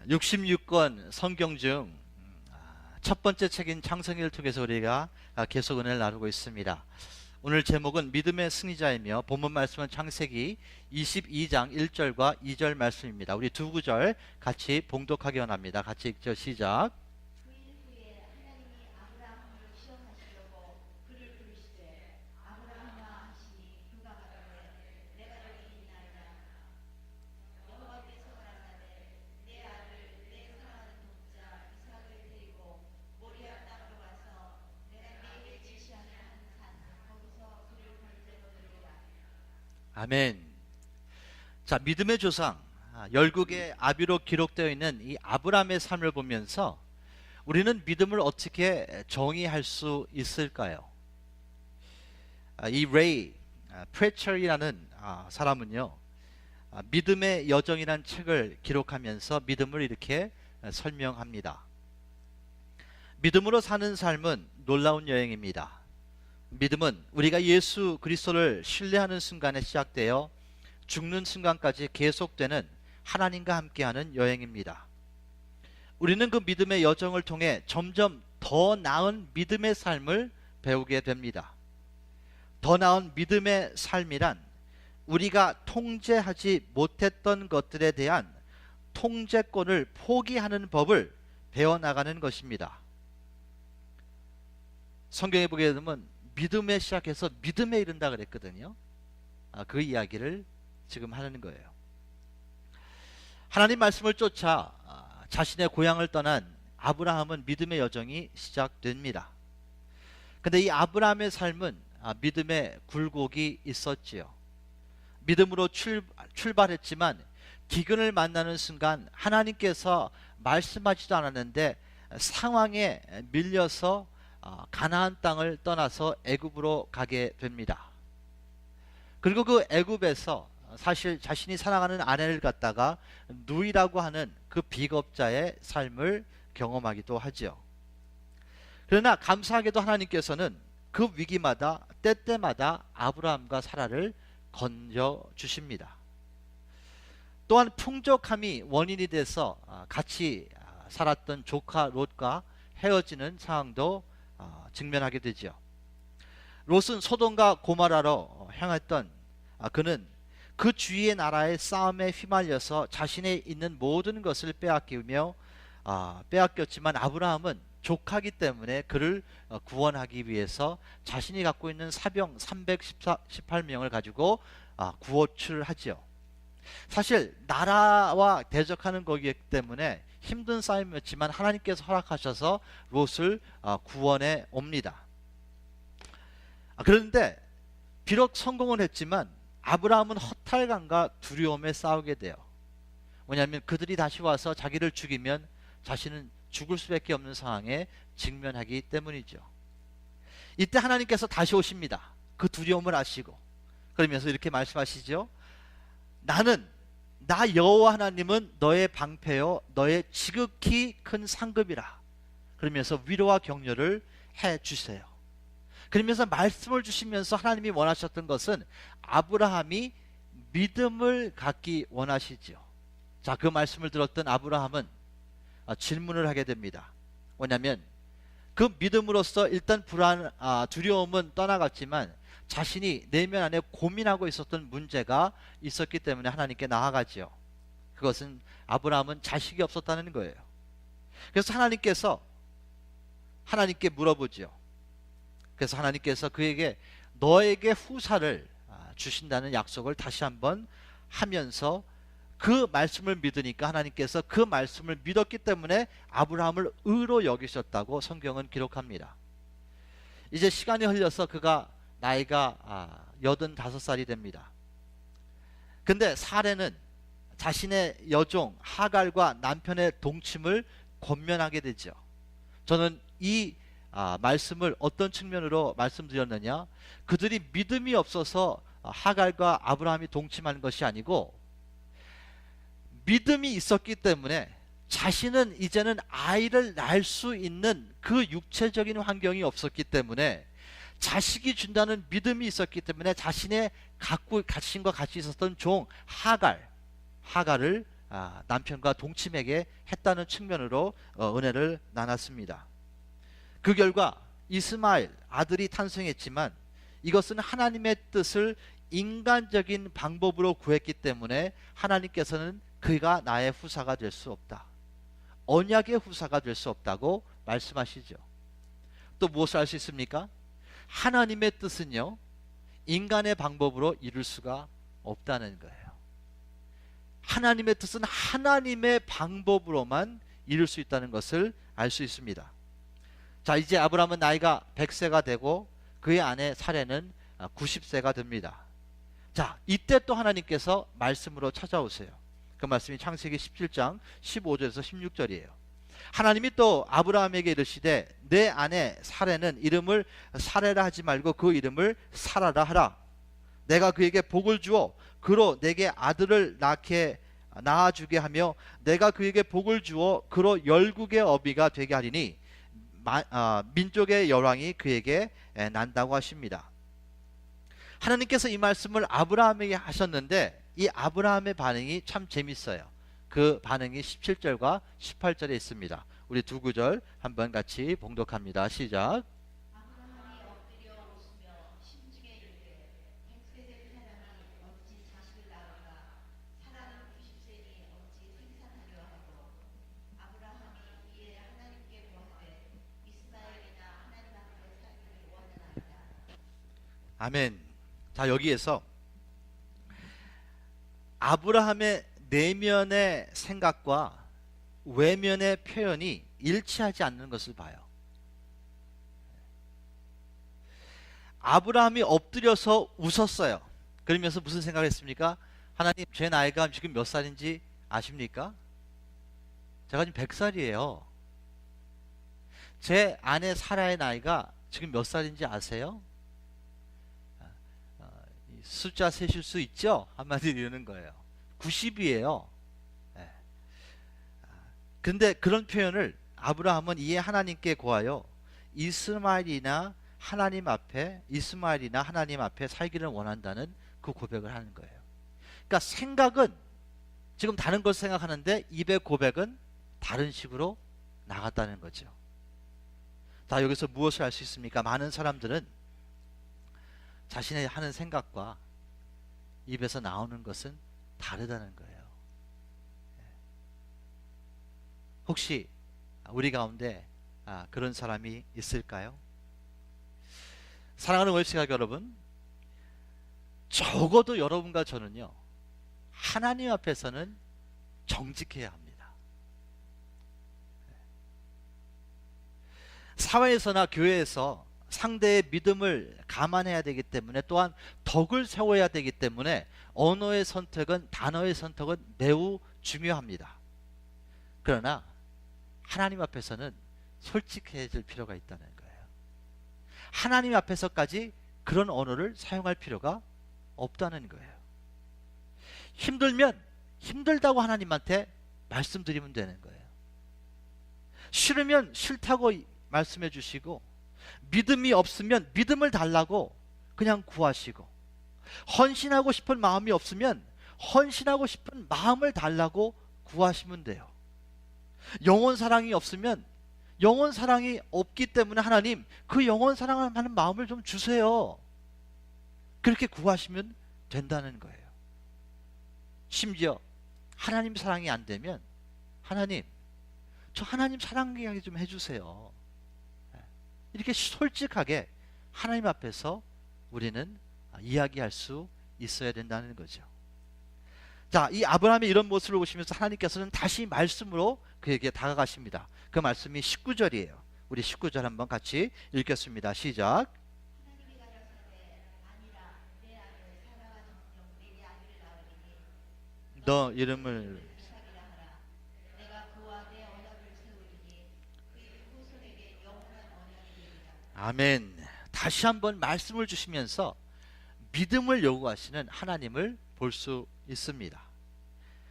66권 성경 중 첫 번째 책인 창세기를 통해서 우리가 계속 은혜를 나누고 있습니다. 오늘 제목은 믿음의 승리자이며 본문 말씀은 창세기 22장 1절과 2절 말씀입니다. 우리 두 구절 같이 봉독하기 원합니다. 같이 읽죠. 시작. 아멘. 자, 믿음의 조상 열국의 아비로 기록되어 있는 이 아브라함의 삶을 보면서 우리는 믿음을 어떻게 정의할 수 있을까요? 이 레이 프레처리라는 사람은요, 믿음의 여정이라는 책을 기록하면서 믿음을 이렇게 설명합니다. 믿음으로 사는 삶은 놀라운 여행입니다. 믿음은 우리가 예수 그리스도를 신뢰하는 순간에 시작되어 죽는 순간까지 계속되는 하나님과 함께하는 여행입니다. 우리는 그 믿음의 여정을 통해 점점 더 나은 믿음의 삶을 배우게 됩니다. 더 나은 믿음의 삶이란 우리가 통제하지 못했던 것들에 대한 통제권을 포기하는 법을 배워나가는 것입니다. 성경에 보게 되면 믿음에 시작해서 믿음에 이른다 그랬거든요. 그 이야기를 지금 하는 거예요. 하나님 말씀을 쫓아 자신의 고향을 떠난 아브라함은 믿음의 여정이 시작됩니다. 근데 이 아브라함의 삶은 믿음의 굴곡이 있었지요. 믿음으로 출발했지만 기근을 만나는 순간 하나님께서 말씀하지도 않았는데 상황에 밀려서 가나안 땅을 떠나서 애굽으로 가게 됩니다. 그리고 그 애굽에서 사실 자신이 사랑하는 아내를 갖다가 누이라고 하는 그 비겁자의 삶을 경험하기도 하죠. 그러나 감사하게도 하나님께서는 그 위기마다 때때마다 아브라함과 사라를 건져 주십니다. 또한 풍족함이 원인이 돼서 같이 살았던 조카 롯과 헤어지는 상황도 직면하게 되죠. 롯은 소돔과 고모라로 향했던 그는 그 주위의 나라의 싸움에 휘말려서 자신의 있는 모든 것을 빼앗겼지만 아브라함은 조카기 때문에 그를 구원하기 위해서 자신이 갖고 있는 사병 318명을 가지고 구호출을 하죠. 사실 나라와 대적하는 거기 때문에 힘든 싸움이었지만 하나님께서 허락하셔서 롯을 구원해 옵니다. 그런데 비록 성공을 했지만 아브라함은 허탈감과 두려움에 싸우게 돼요. 왜냐하면 그들이 다시 와서 자기를 죽이면 자신은 죽을 수밖에 없는 상황에 직면하기 때문이죠. 이때 하나님께서 다시 오십니다. 그 두려움을 아시고 그러면서 이렇게 말씀하시죠. 나 여호와 하나님은 너의 방패요 너의 지극히 큰 상급이라. 그러면서 위로와 격려를 해 주세요. 그러면서 말씀을 주시면서 하나님이 원하셨던 것은 아브라함이 믿음을 갖기 원하시죠. 자, 그 말씀을 들었던 아브라함은 질문을 하게 됩니다. 뭐냐면 그 믿음으로써 일단 두려움은 떠나갔지만 자신이 내면 안에 고민하고 있었던 문제가 있었기 때문에 하나님께 나아가죠. 그것은 아브라함은 자식이 없었다는 거예요. 그래서 하나님께 물어보죠. 그래서 하나님께서 그에게 너에게 후사를 주신다는 약속을 다시 한번 하면서 그 말씀을 믿으니까 하나님께서 그 말씀을 믿었기 때문에 아브라함을 의로 여기셨다고 성경은 기록합니다. 이제 시간이 흘러서 그가 나이가 85살이 됩니다. 근데 사레는 자신의 여종 하갈과 남편의 동침을 권면하게 되죠. 저는 이 말씀을 어떤 측면으로 말씀드렸느냐, 그들이 믿음이 없어서 하갈과 아브라함이 동침하는 것이 아니고 믿음이 있었기 때문에 자신은 이제는 아이를 낳을 수 있는 그 육체적인 환경이 없었기 때문에 자식이 준다는 믿음이 있었기 때문에 자신과 같이 있었던 종 하갈을 남편과 동침에게 했다는 측면으로 은혜를 나눴습니다. 그 결과 이스마엘 아들이 탄생했지만 이것은 하나님의 뜻을 인간적인 방법으로 구했기 때문에 하나님께서는 그가 나의 후사가 될 수 없다, 언약의 후사가 될 수 없다고 말씀하시죠. 또 무엇을 알 수 있습니까? 하나님의 뜻은요, 인간의 방법으로 이룰 수가 없다는 거예요. 하나님의 뜻은 하나님의 방법으로만 이룰 수 있다는 것을 알 수 있습니다. 자, 이제 아브라함은 나이가 100세가 되고 그의 아내 사레는 90세가 됩니다. 자, 이때 또 하나님께서 말씀으로 찾아오세요. 그 말씀이 창세기 17장 15절에서 16절이에요. 하나님이 또 아브라함에게 이르시되 내 아내 사레는 이름을 사레라 하지 말고 그 이름을 사라라 하라. 내가 그에게 복을 주어 그로 내게 아들을 낳아주게 하며 내가 그에게 복을 주어 그로 열국의 어비가 되게 하리니 민족의 열왕이 그에게 난다고 하십니다. 하나님께서 이 말씀을 아브라함에게 하셨는데 이 아브라함의 반응이 참 재밌어요. 그 반응이 17절과 18절에 있습니다. 우리 두 구절 한번 같이 봉독합니다. 시작. 아브라함이 엎드려 웃으며 심중에 이르되 100세 된 사람이 어찌 자식을 낳을까? 사라는 90세니 어찌 생산하려 하고. 아브라함이 이에 하나님께 구하되 이스마엘이나 하나님 앞에 살기를 원하나이다. 아멘. 자, 여기에서 아브라함의 내면의 생각과 외면의 표현이 일치하지 않는 것을 봐요. 아브라함이 엎드려서 웃었어요. 그러면서 무슨 생각을 했습니까? 하나님, 제 나이가 지금 몇 살인지 아십니까? 제가 지금 100살이에요. 제 아내 사라의 나이가 지금 몇 살인지 아세요? 숫자 세실 수 있죠? 한마디로 이러는 거예요. 90이에요. 근데 그런 표현을 아브라함은 이에 하나님께 구하여 이스마엘이나 하나님 앞에 살기를 원한다는 그 고백을 하는 거예요. 그러니까 생각은 지금 다른 것을 생각하는데 입의 고백은 다른 식으로 나갔다는 거죠. 자, 여기서 무엇을 알 수 있습니까? 많은 사람들은 자신의 하는 생각과 입에서 나오는 것은 다르다는 거예요. 혹시 우리 가운데 그런 사람이 있을까요? 사랑하는 월시각 여러분, 적어도 여러분과 저는요, 하나님 앞에서는 정직해야 합니다. 사회에서나 교회에서 상대의 믿음을 감안해야 되기 때문에, 또한 덕을 세워야 되기 때문에 언어의 선택은, 단어의 선택은 매우 중요합니다. 그러나 하나님 앞에서는 솔직해질 필요가 있다는 거예요. 하나님 앞에서까지 그런 언어를 사용할 필요가 없다는 거예요. 힘들면 힘들다고 하나님한테 말씀드리면 되는 거예요. 싫으면 싫다고 말씀해 주시고, 믿음이 없으면 믿음을 달라고 그냥 구하시고, 헌신하고 싶은 마음이 없으면 헌신하고 싶은 마음을 달라고 구하시면 돼요. 영원 사랑이 없으면, 영원 사랑이 없기 때문에 하나님, 그 영원 사랑하는 마음을 좀 주세요, 그렇게 구하시면 된다는 거예요. 심지어 하나님 사랑이 안 되면, 하나님, 저 하나님 사랑 이야기 좀 해주세요, 이렇게 솔직하게 하나님 앞에서 우리는 이야기할 수 있어야 된다는 거죠. 자, 이 아브라함의 이런 모습을 보시면서 하나님께서는 다시 말씀으로 그에게 다가가십니다. 그 말씀이 19절이에요. 우리 19절 한번 같이 읽겠습니다. 시작. 하나님이 가라사대 아니라 내 아들 사라가 정령 내게 아들을 낳으리니 너 이름을 이삭이라 하라. 내가 그와 내 언약을 세우리니 그의 후손에게 영원한 언약이 되리라. 아멘. 다시 한번 말씀을 주시면서 믿음을 요구하시는 하나님을 볼 수 있습니다.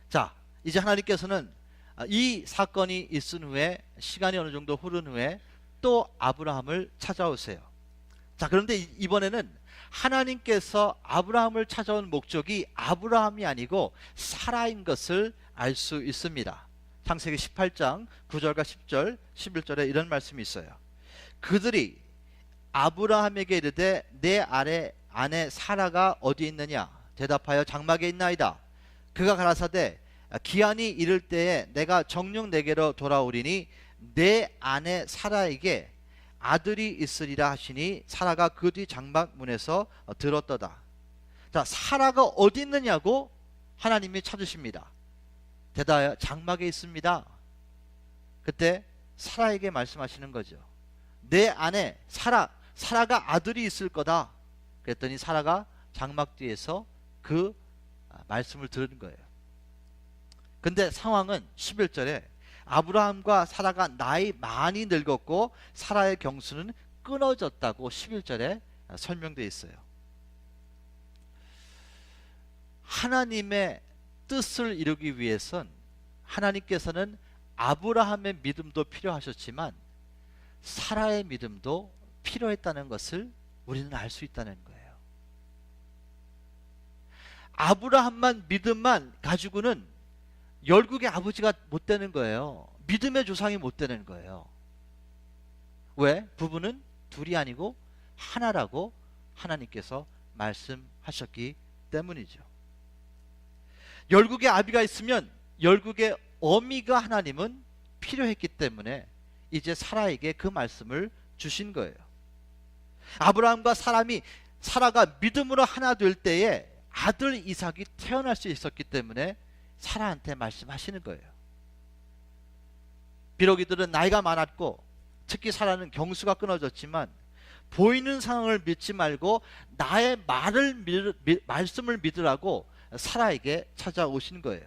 자, 이제 하나님께서는 이 사건이 있은 후에, 시간이 어느 정도 흐른 후에 또 아브라함을 찾아오세요. 자, 그런데 이번에는 하나님께서 아브라함을 찾아온 목적이 아브라함이 아니고 사라인 것을 알 수 있습니다. 창세기 18장 9절과 10절, 11절에 이런 말씀이 있어요. 그들이 아브라함에게 이르되 내 아내 사라가 어디 있느냐? 대답하여 장막에 있나이다. 그가 가라사대 기한이 이를 때에 내가 정녕 내게로 돌아오리니 내 아내 사라에게 아들이 있으리라 하시니 사라가 그 뒤 장막 문에서 들었더다. 자, 사라가 어디 있느냐고 하나님이 찾으십니다. 대답하여 장막에 있습니다. 그때 사라에게 말씀하시는 거죠. 내 아내 사라가 아들이 있을 거다. 그랬더니 사라가 장막 뒤에서 그 말씀을 들은 거예요. 근데 상황은 11절에 아브라함과 사라가 나이 많이 늙었고 사라의 경수는 끊어졌다고 11절에 설명되어 있어요. 하나님의 뜻을 이루기 위해선 하나님께서는 아브라함의 믿음도 필요하셨지만 사라의 믿음도 필요했다는 것을 우리는 알 수 있다는 거예요. 아브라함만 믿음만 가지고는 열국의 아버지가 못 되는 거예요. 믿음의 조상이 못 되는 거예요. 왜? 부부는 둘이 아니고 하나라고 하나님께서 말씀하셨기 때문이죠. 열국의 아비가 있으면 열국의 어미가 하나님은 필요했기 때문에 이제 사라에게 그 말씀을 주신 거예요. 아브라함과 사라가 믿음으로 하나 될 때에 아들 이삭이 태어날 수 있었기 때문에 사라한테 말씀하시는 거예요. 비록 이들은 나이가 많았고 특히 사라는 경수가 끊어졌지만 보이는 상황을 믿지 말고 나의 말씀을 믿으라고 사라에게 찾아오신 거예요.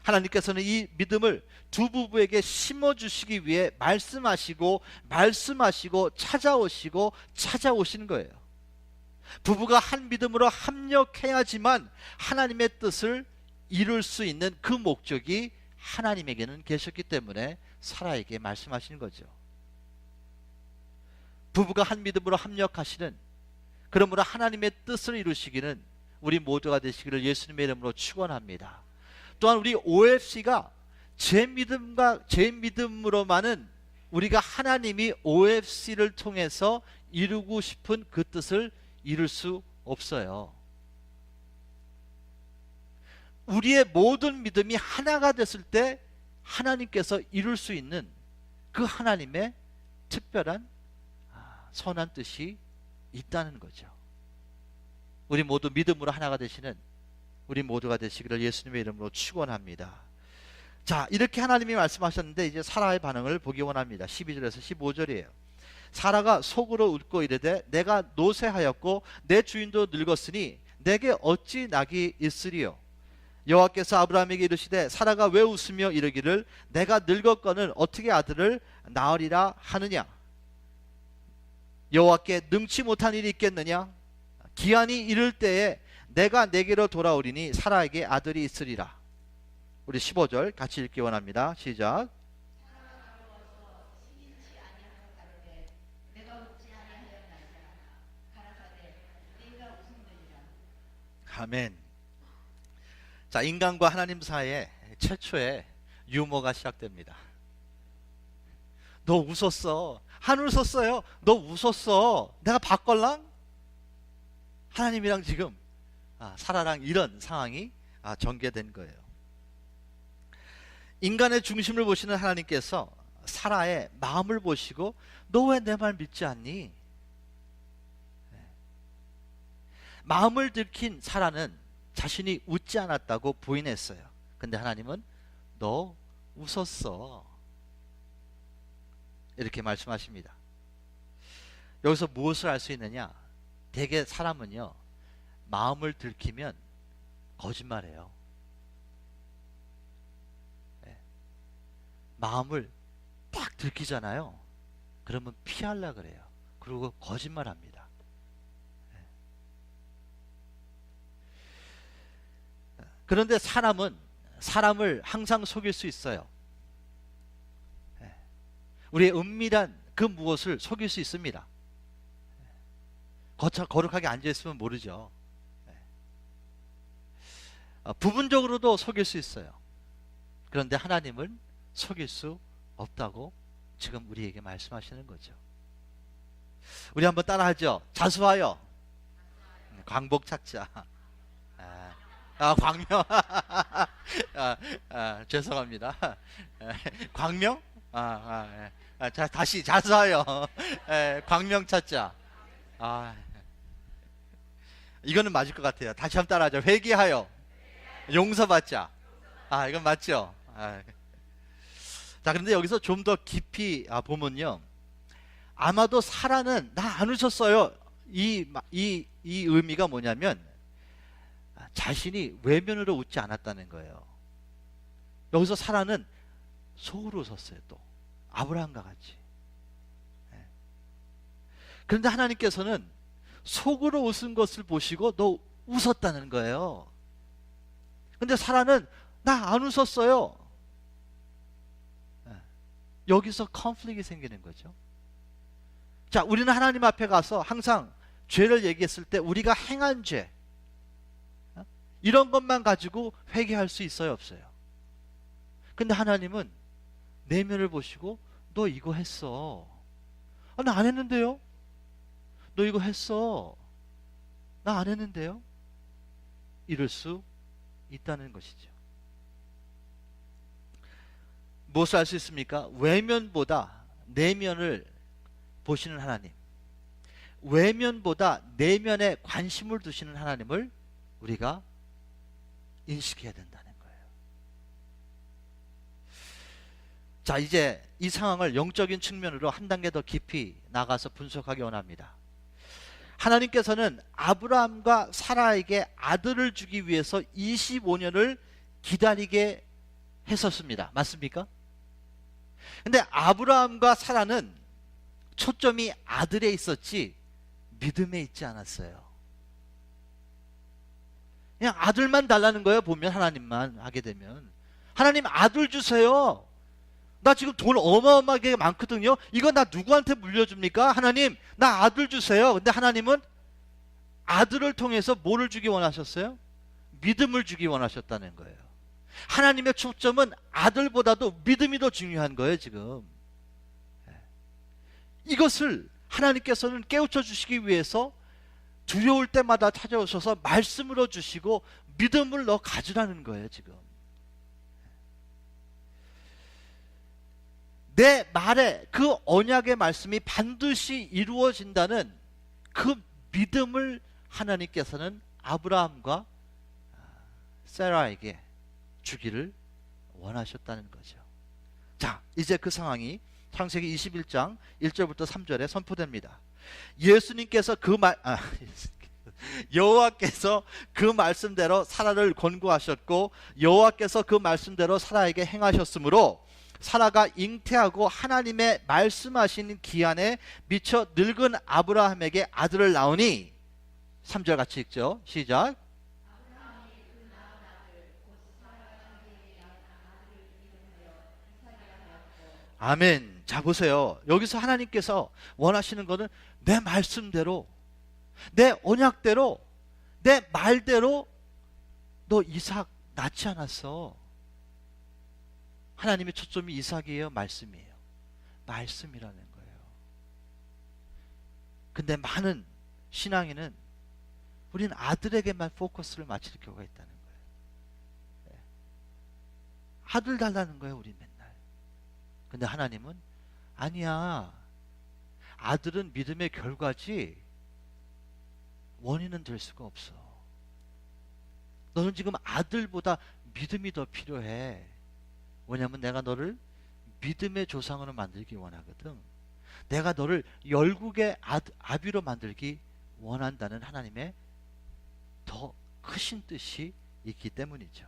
하나님께서는 이 믿음을 두 부부에게 심어주시기 위해 말씀하시고 찾아오신 거예요. 부부가 한 믿음으로 합력해야지만 하나님의 뜻을 이룰 수 있는 그 목적이 하나님에게는 계셨기 때문에 사라에게 말씀하시는 거죠. 부부가 한 믿음으로 합력하시는, 그러므로 하나님의 뜻을 이루시기는 우리 모두가 되시기를 예수님의 이름으로 축원합니다. 또한 우리 OFC가 제 믿음으로만은 우리가 하나님이 OFC를 통해서 이루고 싶은 그 뜻을 이룰 수 없어요. 우리의 모든 믿음이 하나가 됐을 때 하나님께서 이룰 수 있는 그 하나님의 특별한 선한 뜻이 있다는 거죠. 우리 모두 믿음으로 하나가 되시는 우리 모두가 되시기를 예수님의 이름으로 축원합니다. 자, 이렇게 하나님이 말씀하셨는데 이제 사라의 반응을 보기 원합니다. 12절에서 15절이에요. 사라가 속으로 웃고 이르되 내가 노쇠하였고 내 주인도 늙었으니 내게 어찌 낙이 있으리요. 여호와께서 아브라함에게 이르시되 사라가 왜 웃으며 이르기를 내가 늙었거늘 어떻게 아들을 낳으리라 하느냐. 여호와께 능치 못한 일이 있겠느냐. 기한이 이를 때에 내가 내게로 돌아오리니 사라에게 아들이 있으리라. 우리 15절 같이 읽기 원합니다. 시작. 아멘. 자, 인간과 하나님 사이에 최초의 유머가 시작됩니다. 너 웃었어. 하늘 웃었어요. 너 웃었어. 내가 바걸랑? 하나님이랑 지금 사라랑 이런 상황이 전개된 거예요. 인간의 중심을 보시는 하나님께서 사라의 마음을 보시고 너 왜 내 말 믿지 않니? 마음을 들킨 사라는 자신이 웃지 않았다고 부인했어요. 근데 하나님은 너 웃었어 이렇게 말씀하십니다. 여기서 무엇을 알 수 있느냐? 대개 사람은요 마음을 들키면 거짓말해요. 마음을 딱 들키잖아요. 그러면 피하려고 그래요. 그리고 거짓말합니다. 그런데 사람은 사람을 항상 속일 수 있어요. 우리의 은밀한 그 무엇을 속일 수 있습니다. 거룩하게 앉아있으면 모르죠. 부분적으로도 속일 수 있어요. 그런데 하나님은 속일 수 없다고 지금 우리에게 말씀하시는 거죠. 우리 한번 따라하죠. 자수하여 광복 찾자. 광명. 죄송합니다. 광명? 자, 다시 자수하여 광명 찾자. 이거는 맞을 것 같아요. 다시 한번 따라하죠. 회개하여 용서받자. 이건 맞죠? 자, 그런데 여기서 좀 더 깊이 보면요, 아마도 사라는 나 안 웃었어요. 이 의미가 뭐냐면 자신이 외면으로 웃지 않았다는 거예요. 여기서 사라는 속으로 웃었어요. 또 아브라함과 같이. 그런데 하나님께서는 속으로 웃은 것을 보시고 너 웃었다는 거예요. 근데 사라는 나 안 웃었어요. 여기서 컨플릭이 생기는 거죠. 자, 우리는 하나님 앞에 가서 항상 죄를 얘기했을 때 우리가 행한 죄, 이런 것만 가지고 회개할 수 있어요, 없어요? 근데 하나님은 내면을 보시고 너 이거 했어. 나 안 했는데요? 너 이거 했어. 나 안 했는데요? 이럴 수 있다는 것이죠. 무엇을 알 수 있습니까? 외면보다 내면을 보시는 하나님, 외면보다 내면에 관심을 두시는 하나님을 우리가 인식해야 된다는 거예요. 자, 이제 이 상황을 영적인 측면으로 한 단계 더 깊이 나가서 분석하기 원합니다. 하나님께서는 아브라함과 사라에게 아들을 주기 위해서 25년을 기다리게 했었습니다. 맞습니까? 근데 아브라함과 사라는 초점이 아들에 있었지 믿음에 있지 않았어요. 그냥 아들만 달라는 거예요. 보면 하나님만 하게 되면 하나님 아들 주세요. 나 지금 돈 어마어마하게 많거든요. 이거 나 누구한테 물려줍니까? 하나님 나 아들 주세요. 근데 하나님은 아들을 통해서 뭐를 주기 원하셨어요? 믿음을 주기 원하셨다는 거예요. 하나님의 초점은 아들보다도 믿음이 더 중요한 거예요, 지금. 이것을 하나님께서는 깨우쳐 주시기 위해서 두려울 때마다 찾아오셔서 말씀으로 주시고 믿음을 너 가지라는 거예요, 지금. 내 말에 그 언약의 말씀이 반드시 이루어진다는 그 믿음을 하나님께서는 아브라함과 사라에게 주기를 원하셨다는 거죠. 자, 이제 그 상황이 창세기 21장 1절부터 3절에 선포됩니다. 예수님께서 여호와께서 그 말씀대로 사라를 권고하셨고 여호와께서 그 말씀대로 사라에게 행하셨으므로 사라가 잉태하고 하나님의 말씀하신 기한에 미처 늙은 아브라함에게 아들을 낳으니 3절 같이 읽죠. 시작. 아멘. 자, 보세요. 여기서 하나님께서 원하시는 것은 내 말씀대로, 내 언약대로, 내 말대로 너 이삭 낳지 않았어. 하나님의 초점이 이삭이에요, 말씀이에요? 말씀이라는 거예요. 근데 많은 신앙인은 우리는 아들에게만 포커스를 맞출 경우가 있다는 거예요. 아들 달라는 거예요, 우리 맨날. 근데 하나님은 아니야. 아들은 믿음의 결과지 원인은 될 수가 없어. 너는 지금 아들보다 믿음이 더 필요해. 왜냐하면 내가 너를 믿음의 조상으로 만들기 원하거든. 내가 너를 열국의 아비로 만들기 원한다는 하나님의 더 크신 뜻이 있기 때문이죠.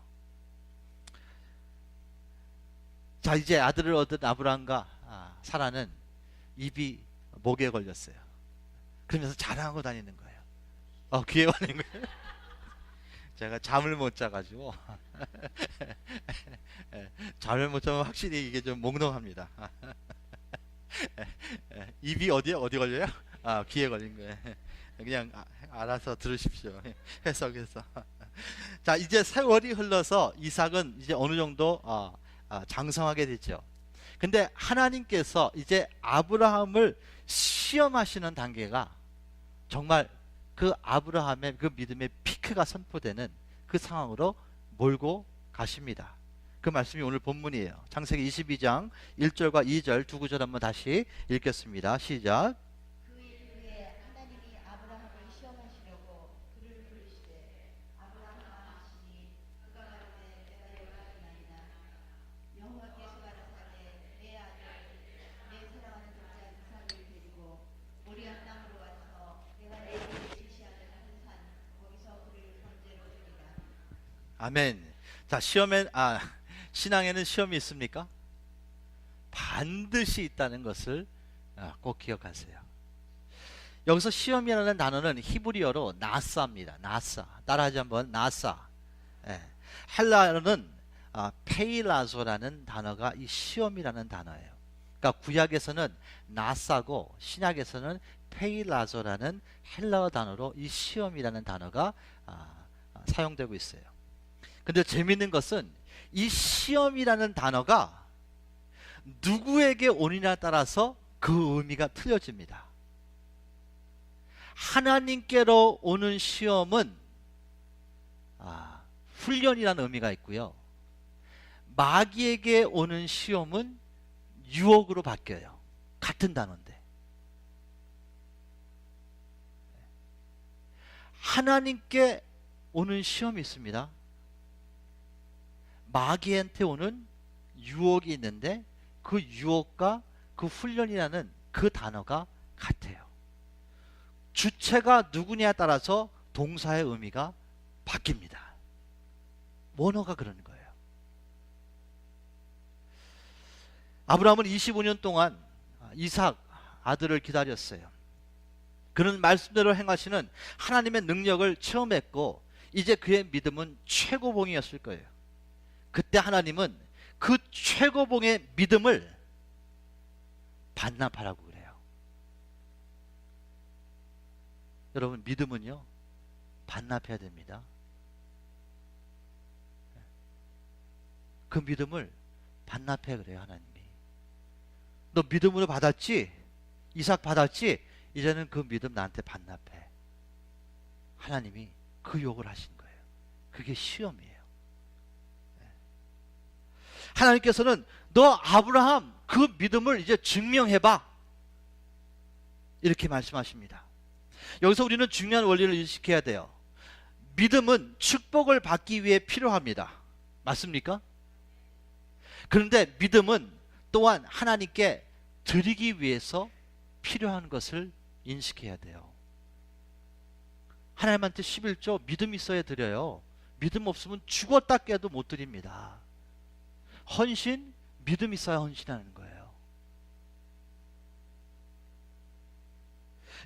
자, 이제 아들을 얻은 아브라함과 사라는 입이 목에 걸렸어요. 그러면서 자랑하고 다니는 거예요. 귀에 걸린 거예요. 제가 잠을 못 자가지고 잠을 못 자면 확실히 이게 좀 몽롱합니다. 입이 어디 걸려요? 귀에 걸린 거예요. 그냥 알아서 들으십시오. 해석해서. 자, 이제 세월이 흘러서 이삭은 이제 어느 정도 장성하게 되죠. 근데 하나님께서 이제 아브라함을 시험하시는 단계가 정말 그 아브라함의 그 믿음의 피크가 선포되는 그 상황으로 몰고 가십니다. 그 말씀이 오늘 본문이에요. 창세기 22장 1절과 2절 두 구절 한번 다시 읽겠습니다. 시작. 그 일 후에 하나님이 아브라함을 시험하시려고 그를 부르시되 아브라함아 하시니 그가 가로되 내가 여기 있나이다. 여호와께서 가라사대 내 아들 내 사랑하는 독자 이삭을 데리고 모리아 땅으로 와서 내가 내게 지시하는 한 산 거기서 그를 번제로 드리라. 아멘. 자, 신앙에는 시험이 있습니까? 반드시 있다는 것을 꼭 기억하세요. 여기서 시험이라는 단어는 히브리어로 나사입니다. 나사. 따라하지 한번. 나사. 헬라어는 페일라조라는 단어가 이 시험이라는 단어예요. 그러니까 구약에서는 나사고 신약에서는 페일라조라는 헬라어 단어로 이 시험이라는 단어가 사용되고 있어요. 근데 재미있는 것은 이 시험이라는 단어가 누구에게 오느냐에 따라서 그 의미가 틀려집니다. 하나님께로 오는 시험은 훈련이라는 의미가 있고요. 마귀에게 오는 시험은 유혹으로 바뀌어요. 같은 단어인데. 하나님께 오는 시험이 있습니다. 마귀한테 오는 유혹이 있는데 그 유혹과 그 훈련이라는 그 단어가 같아요. 주체가 누구냐에 따라서 동사의 의미가 바뀝니다. 원어가 그러는 거예요. 아브라함은 25년 동안 이삭 아들을 기다렸어요. 그는 말씀대로 행하시는 하나님의 능력을 체험했고 이제 그의 믿음은 최고봉이었을 거예요. 그때 하나님은 그 최고봉의 믿음을 반납하라고 그래요. 여러분, 믿음은요 반납해야 됩니다. 그 믿음을 반납해 그래요. 하나님이 너 믿음으로 받았지? 이삭 받았지? 이제는 그 믿음 나한테 반납해. 하나님이 그 요구를 하신 거예요. 그게 시험이에요. 하나님께서는 너 아브라함 그 믿음을 이제 증명해봐 이렇게 말씀하십니다. 여기서 우리는 중요한 원리를 인식해야 돼요. 믿음은 축복을 받기 위해 필요합니다. 맞습니까? 그런데 믿음은 또한 하나님께 드리기 위해서 필요한 것을 인식해야 돼요. 하나님한테 11조 믿음 있어야 드려요. 믿음 없으면 죽었다 깨도 못 드립니다. 헌신, 믿음 있어야 헌신하는 거예요.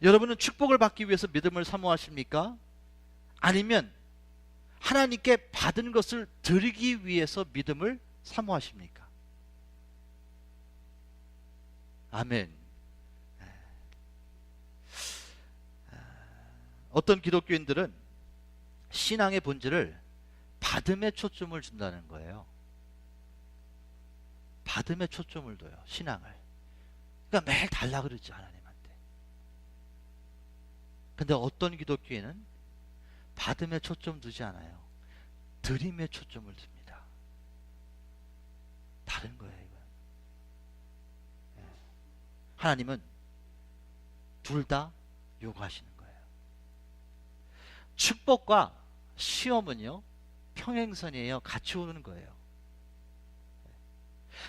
여러분은 축복을 받기 위해서 믿음을 사모하십니까? 아니면 하나님께 받은 것을 드리기 위해서 믿음을 사모하십니까? 아멘. 어떤 기독교인들은 신앙의 본질을 받음에 초점을 준다는 거예요. 받음에 초점을 둬요. 신앙을. 그러니까 매일 달라 그러죠. 하나님한테. 근데 어떤 기독교인은 받음에 초점 두지 않아요. 드림에 초점을 둡니다. 다른 거예요. 이건. 하나님은 둘 다 요구하시는 거예요. 축복과 시험은요 평행선이에요. 같이 오는 거예요.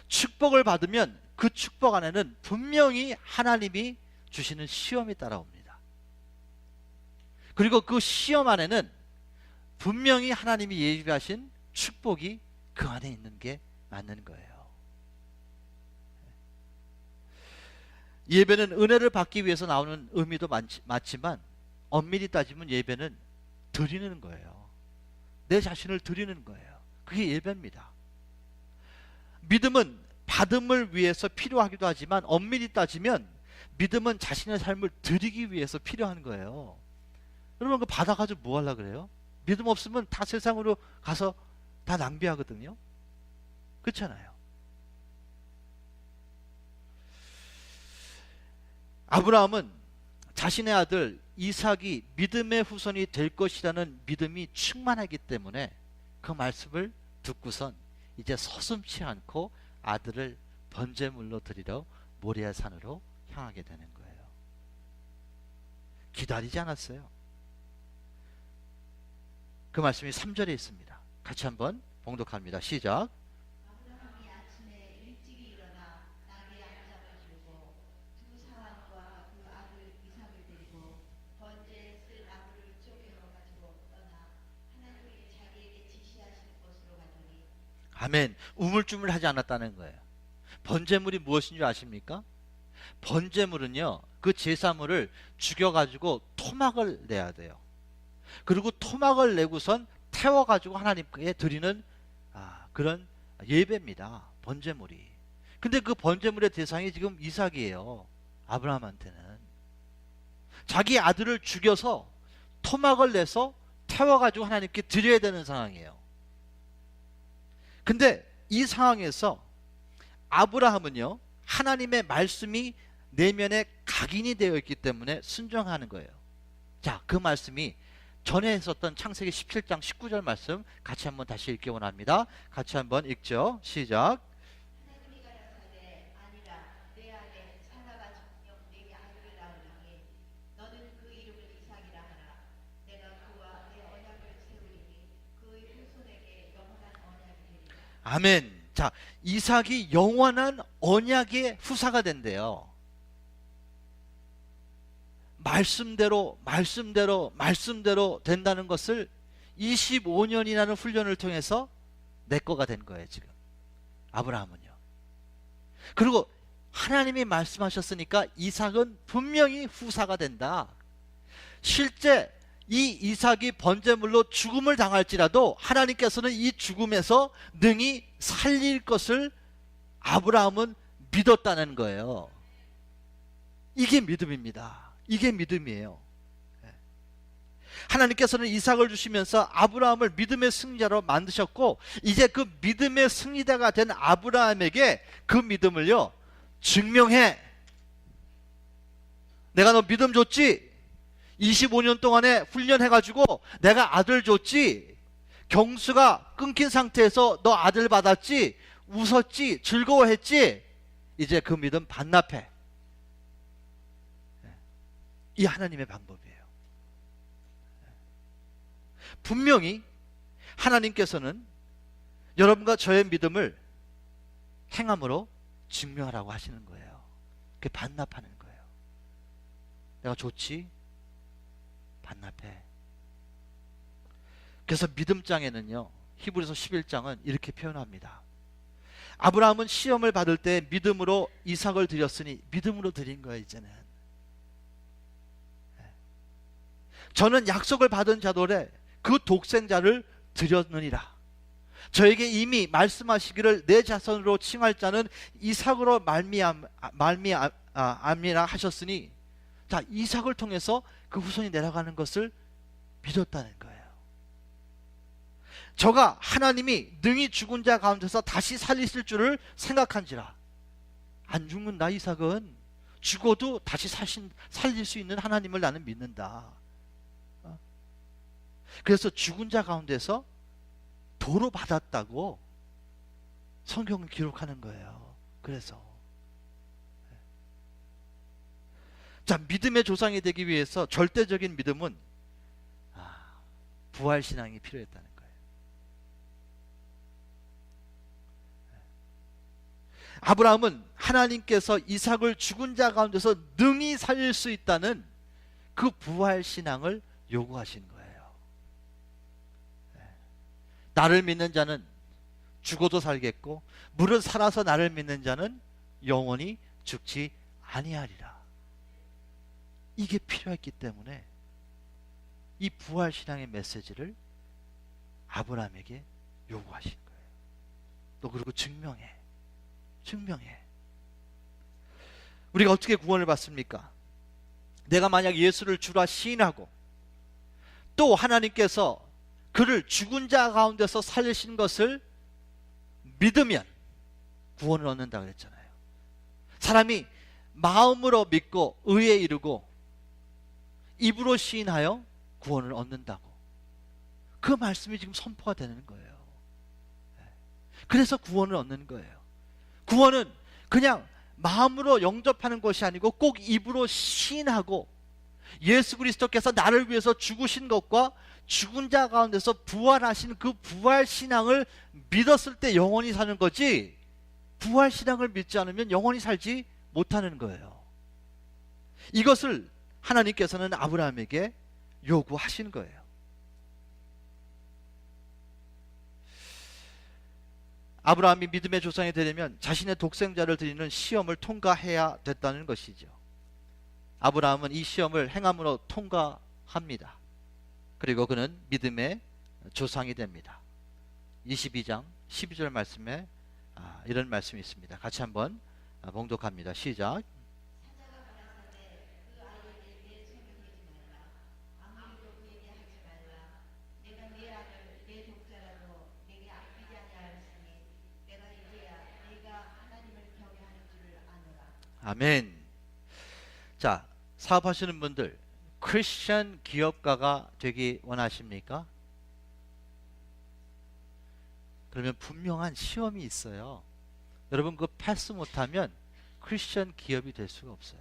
축복을 받으면 그 축복 안에는 분명히 하나님이 주시는 시험이 따라옵니다. 그리고 그 시험 안에는 분명히 하나님이 예비하신 축복이 그 안에 있는 게 맞는 거예요. 예배는 은혜를 받기 위해서 나오는 의미도 맞지만 엄밀히 따지면 예배는 드리는 거예요. 내 자신을 드리는 거예요. 그게 예배입니다. 믿음은 받음을 위해서 필요하기도 하지만 엄밀히 따지면 믿음은 자신의 삶을 드리기 위해서 필요한 거예요. 여러분 그 받아가지고 뭐 하려고 그래요? 믿음 없으면 다 세상으로 가서 다 낭비하거든요. 그렇잖아요. 아브라함은 자신의 아들 이삭이 믿음의 후손이 될 것이라는 믿음이 충만하기 때문에 그 말씀을 듣고선 이제 서슴치 않고 아들을 번제물로 드리러 모리아 산으로 향하게 되는 거예요. 기다리지 않았어요. 그 말씀이 3절에 있습니다. 같이 한번 봉독합니다. 시작. 아브라함이 아침에 일찍이 일어나 낙에 안장을 들고 두 사람과 그 아들 이삭을 데리고 번제에 쓸 나무를 쪼개어 가지고 떠나 하나님이 자기에게 지시하신 곳으로 가더니 아멘. 우물쭈물하지 않았다는 거예요. 번제물이 무엇인 줄 아십니까? 번제물은요, 그 제사물을 죽여가지고 토막을 내야 돼요. 그리고 토막을 내고선 태워가지고 하나님께 드리는 그런 예배입니다. 번제물이. 근데 그 번제물의 대상이 지금 이삭이에요. 아브라함한테는. 자기 아들을 죽여서 토막을 내서 태워가지고 하나님께 드려야 되는 상황이에요. 근데 이 상황에서 아브라함은요, 하나님의 말씀이 내면에 각인이 되어 있기 때문에 순종하는 거예요. 자, 그 말씀이 전에 했었던 창세기 17장 19절 말씀 같이 한번 다시 읽기 원합니다. 같이 한번 읽죠. 시작. 하나님이 가라사대 아니라 내 안에 사라가 정녕 내게 아들을 낳으리니 너는 그 이름을 이삭이라 하라. 내가 그와 내 언약을 세우리니 그의 후손에게 영원한 언약이 되리라. 아멘. 자, 이삭이 영원한 언약의 후사가 된대요. 말씀대로 된다는 것을 25년이라는 훈련을 통해서 내 거가 된 거예요, 지금. 아브라함은요. 그리고 하나님이 말씀하셨으니까 이삭은 분명히 후사가 된다. 실제 이 이삭이 번제물로 죽음을 당할지라도 하나님께서는 이 죽음에서 능히 살릴 것을 아브라함은 믿었다는 거예요. 이게 믿음입니다. 이게 믿음이에요. 하나님께서는 이삭을 주시면서 아브라함을 믿음의 승리자로 만드셨고, 이제 그 믿음의 승리자가 된 아브라함에게 그 믿음을요, 증명해. 내가 너 믿음 줬지? 25년 동안에 훈련해가지고 내가 아들 줬지? 경수가 끊긴 상태에서 너 아들 받았지? 웃었지? 즐거워했지? 이제 그 믿음 반납해. 이 하나님의 방법이에요. 분명히 하나님께서는 여러분과 저의 믿음을 행함으로 증명하라고 하시는 거예요. 그게 반납하는 거예요. 내가 좋지? 반납해. 그래서 믿음장에는요, 히브리서 11장은 이렇게 표현합니다. 아브라함은 시험을 받을 때 믿음으로 이삭을 드렸으니 믿음으로 드린 거예요. 이제는 저는 약속을 받은 자들의 그 독생자를 드렸느니라. 저에게 이미 말씀하시기를 내 자손으로 칭할 자는 이삭으로 말미암이라 하셨으니, 자, 이삭을 통해서 그 후손이 내려가는 것을 믿었다는 거예요. 저가 하나님이 능히 죽은 자 가운데서 다시 살리실 줄을 생각한지라. 안 죽는다. 이삭은 죽어도 다시 살릴 수 있는 하나님을 나는 믿는다. 그래서 죽은 자 가운데서 도로 받았다고 성경은 기록하는 거예요. 그래서 자, 믿음의 조상이 되기 위해서 절대적인 믿음은 부활신앙이 필요했다는 거예요. 아브라함은 하나님께서 이삭을 죽은 자 가운데서 능히 살릴 수 있다는 그 부활신앙을 요구하신 거예요. 나를 믿는 자는 죽어도 살겠고 무릇 살아서 나를 믿는 자는 영원히 죽지 아니하리라. 이게 필요했기 때문에 이 부활신앙의 메시지를 아브라함에게 요구하신 거예요. 너 그리고 증명해. 우리가 어떻게 구원을 받습니까? 내가 만약 예수를 주라 시인하고 또 하나님께서 그를 죽은 자 가운데서 살리신 것을 믿으면 구원을 얻는다 그랬잖아요. 사람이 마음으로 믿고 의에 이르고 입으로 시인하여 구원을 얻는다고. 그 말씀이 지금 선포가 되는 거예요. 그래서 구원을 얻는 거예요. 구원은 그냥 마음으로 영접하는 것이 아니고 꼭 입으로 시인하고 예수 그리스도께서 나를 위해서 죽으신 것과 죽은 자 가운데서 부활하신 그 부활 신앙을 믿었을 때 영원히 사는 거지, 부활 신앙을 믿지 않으면 영원히 살지 못하는 거예요. 이것을 하나님께서는 아브라함에게 요구하신 거예요. 아브라함이 믿음의 조상이 되려면 자신의 독생자를 드리는 시험을 통과해야 됐다는 것이죠. 아브라함은 이 시험을 행함으로 통과합니다. 그리고 그는 믿음의 조상이 됩니다. 22장 12절 말씀에 이런 말씀이 있습니다. 같이 한번 봉독합니다. 시작. 사자가 가라사대 그 아이에게 내 손을 대지 말라. 아무리도 그에게 하지 말라. 내가 네 아들 내 독자라도 내게 아끼지 아니하였으니 내가 이제야 네가 하나님을 경외하는 줄을 아노라. 아멘. 자, 사업하시는 분들 크리스천 기업가가 되기 원하십니까? 그러면 분명한 시험이 있어요. 여러분 그거 패스 못하면 크리스천 기업이 될 수가 없어요.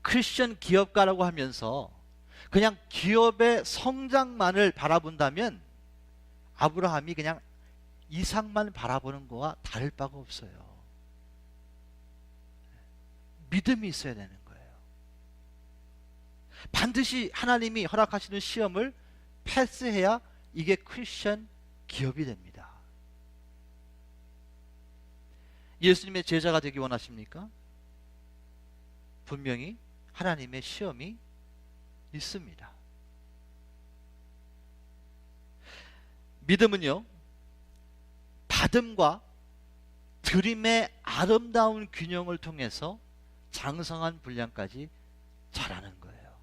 크리스천 기업가라고 하면서 그냥 기업의 성장만을 바라본다면 아브라함이 그냥 이상만 바라보는 거와 다를 바가 없어요. 믿음이 있어야 되는 거예요. 반드시 하나님이 허락하시는 시험을 패스해야 이게 크리스천 기업이 됩니다. 예수님의 제자가 되기 원하십니까? 분명히 하나님의 시험이 있습니다. 믿음은요, 받음과 드림의 아름다운 균형을 통해서 장성한 분량까지 자라는 거예요.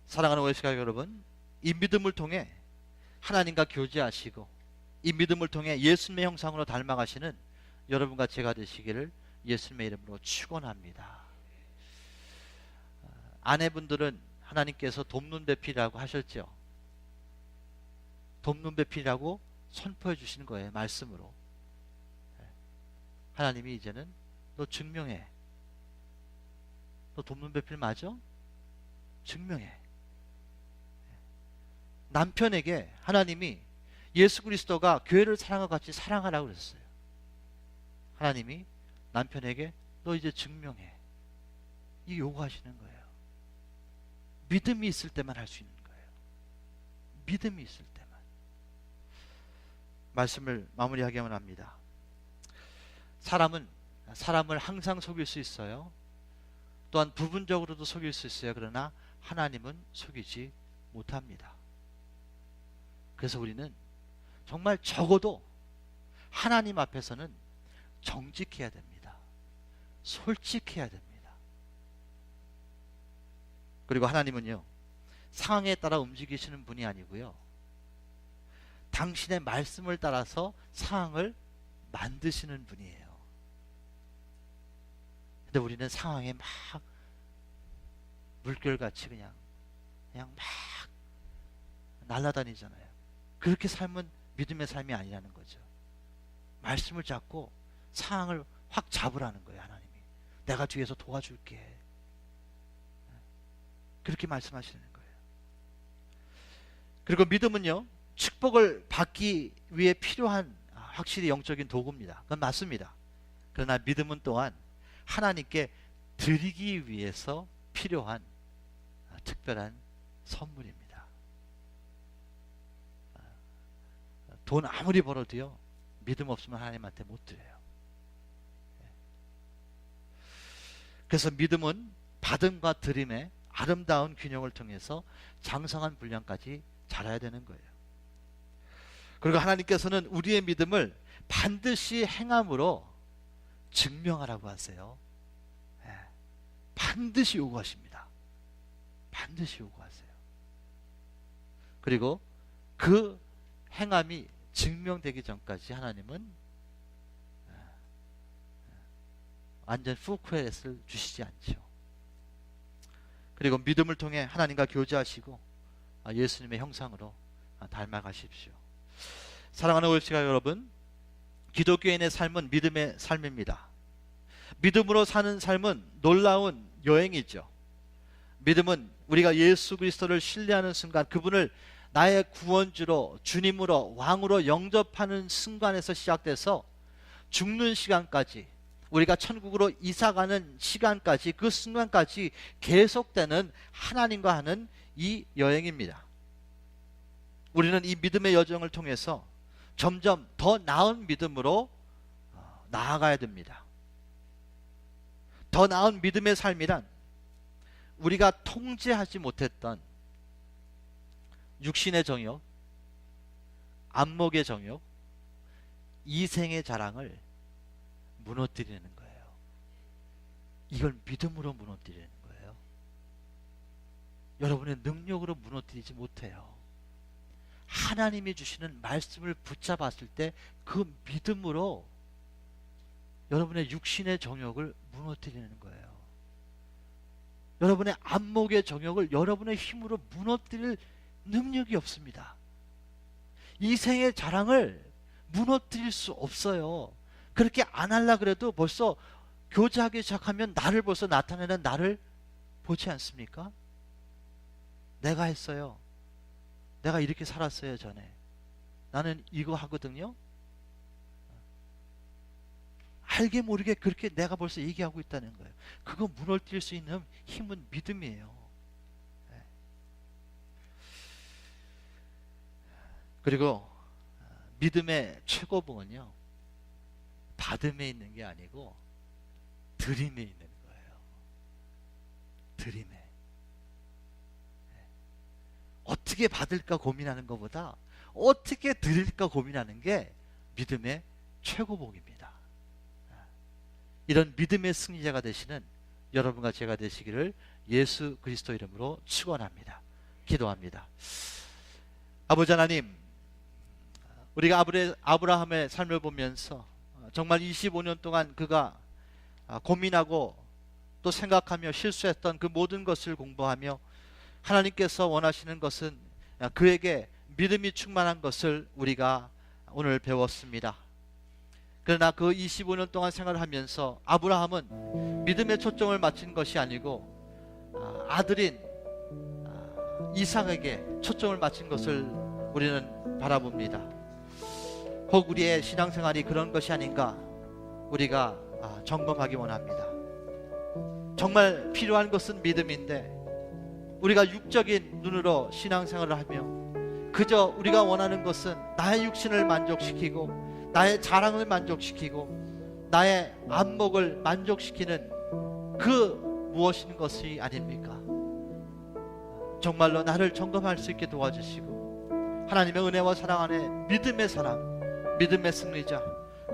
사랑하는 오해시가 여러분, 이 믿음을 통해 하나님과 교제하시고 이 믿음을 통해 예수님의 형상으로 닮아가시는 여러분과 제가 되시기를 예수님의 이름으로 축원합니다. 아내분들은 하나님께서 돕는 배필이라고 하셨죠. 돕는 배필이라고 선포해 주시는 거예요. 말씀으로. 하나님이 이제는 너 증명해. 너 돕는 배필 맞아? 증명해. 남편에게 하나님이 예수 그리스도가 교회를 사랑과 같이 사랑하라고 그랬어요. 하나님이 남편에게 너 이제 증명해. 이 요구하시는 거예요. 믿음이 있을 때만 할 수 있는 거예요. 믿음이 있을 때만. 말씀을 마무리하기만 합니다. 사람은 사람을 항상 속일 수 있어요. 또한 부분적으로도 속일 수 있어요. 그러나 하나님은 속이지 못합니다. 그래서 우리는 정말 적어도 하나님 앞에서는 정직해야 됩니다. 솔직해야 됩니다. 그리고 하나님은요, 상황에 따라 움직이시는 분이 아니고요, 당신의 말씀을 따라서 상황을 만드시는 분이에요. 근데 우리는 상황에 막 물결같이 그냥 막 날아다니잖아요. 그렇게 삶은 믿음의 삶이 아니라는 거죠. 말씀을 잡고 상황을 확 잡으라는 거예요. 하나님이 내가 뒤에서 도와줄게. 그렇게 말씀하시는 거예요. 그리고 믿음은요, 축복을 받기 위해 필요한 확실히 영적인 도구입니다. 그건 맞습니다. 그러나 믿음은 또한 하나님께 드리기 위해서 필요한 특별한 선물입니다. 돈 아무리 벌어도요, 믿음 없으면 하나님한테 못 드려요. 그래서 믿음은 받음과 드림의 아름다운 균형을 통해서 장성한 분량까지 자라야 되는 거예요. 그리고 하나님께서는 우리의 믿음을 반드시 행함으로 증명하라고 하세요. 반드시 요구하십니다. 반드시 요구하세요. 그리고 그 행함이 증명되기 전까지 하나님은 완전 푸크레스를 주시지 않죠. 그리고 믿음을 통해 하나님과 교제하시고 예수님의 형상으로 닮아가십시오. 사랑하는 오십시가 여러분, 기독교인의 삶은 믿음의 삶입니다. 믿음으로 사는 삶은 놀라운 여행이죠. 믿음은 우리가 예수 그리스도를 신뢰하는 순간, 그분을 나의 구원주로, 주님으로, 왕으로 영접하는 순간에서 시작돼서 죽는 시간까지, 우리가 천국으로 이사가는 시간까지, 그 순간까지 계속되는 하나님과 하는 이 여행입니다. 우리는 이 믿음의 여정을 통해서 점점 더 나은 믿음으로 나아가야 됩니다. 더 나은 믿음의 삶이란 우리가 통제하지 못했던 육신의 정욕, 안목의 정욕, 이생의 자랑을 무너뜨리는 거예요. 이걸 믿음으로 무너뜨리는 거예요. 여러분의 능력으로 무너뜨리지 못해요. 하나님이 주시는 말씀을 붙잡았을 때 그 믿음으로 여러분의 육신의 정욕을 무너뜨리는 거예요. 여러분의 안목의 정욕을 여러분의 힘으로 무너뜨릴 능력이 없습니다. 이생의 자랑을 무너뜨릴 수 없어요. 그렇게 안 하려고 그래도 벌써 교제하기 시작하면 나를 벌써 나타내는 나를 보지 않습니까? 내가 했어요. 내가 이렇게 살았어요. 전에 나는 이거 하거든요. 알게 모르게 그렇게 내가 벌써 얘기하고 있다는 거예요. 그거 무너뜨릴 수 있는 힘은 믿음이에요. 그리고 믿음의 최고봉은요, 받음에 있는 게 아니고 드림에 있는 거예요. 드림에. 어떻게 받을까 고민하는 것보다 어떻게 드릴까 고민하는 게 믿음의 최고봉입니다. 이런 믿음의 승리자가 되시는 여러분과 제가 되시기를 예수 그리스도 이름으로 축원합니다. 기도합니다. 아버지 하나님, 우리가 아브라함의 삶을 보면서 정말 25년 동안 그가 고민하고 또 생각하며 실수했던 그 모든 것을 공부하며 하나님께서 원하시는 것은 그에게 믿음이 충만한 것을 우리가 오늘 배웠습니다. 그러나 그 25년 동안 생활을 하면서 아브라함은 믿음의 초점을 맞춘 것이 아니고 아들인 이삭에게 초점을 맞춘 것을 우리는 바라봅니다. 혹 우리의 신앙생활이 그런 것이 아닌가 우리가 점검하기 원합니다. 정말 필요한 것은 믿음인데 우리가 육적인 눈으로 신앙생활을 하며 그저 우리가 원하는 것은 나의 육신을 만족시키고 나의 자랑을 만족시키고 나의 안목을 만족시키는 그 무엇인 것이 아닙니까? 정말로 나를 점검할 수 있게 도와주시고 하나님의 은혜와 사랑 안에 믿음의 사람, 믿음의 승리자,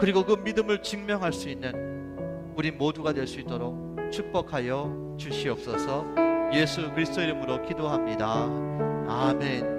그리고 그 믿음을 증명할 수 있는 우리 모두가 될 수 있도록 축복하여 주시옵소서. 예수 그리스도 이름으로 기도합니다. 아멘.